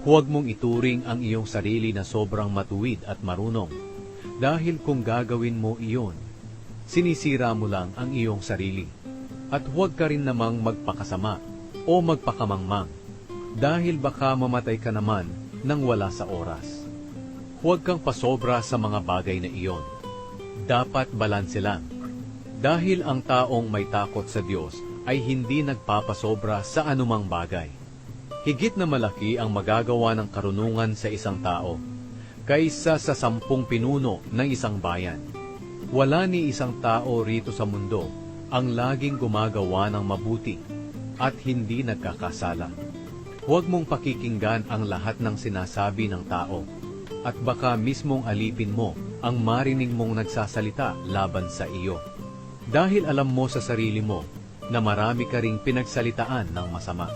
Huwag mong ituring ang iyong sarili na sobrang matuwid at marunong, dahil kung gagawin mo iyon, sinisira mo lang ang iyong sarili. At huwag ka rin namang magpakasama o magpakamangmang, dahil baka mamatay ka naman nang wala sa oras. Huwag kang pasobra sa mga bagay na iyon. Dapat balanse lang, dahil ang taong may takot sa Diyos ay hindi nagpapasobra sa anumang bagay. Higit na malaki ang magagawa ng karunungan sa isang tao kaysa sa 10 pinuno ng isang bayan. Wala ni isang tao rito sa mundo ang laging gumagawa ng mabuti at hindi nagkakasala. Huwag mong pakikinggan ang lahat ng sinasabi ng tao at baka mismong alipin mo ang marinig mong nagsasalita laban sa iyo. Dahil alam mo sa sarili mo na marami ka ring pinagsalitaan ng masama.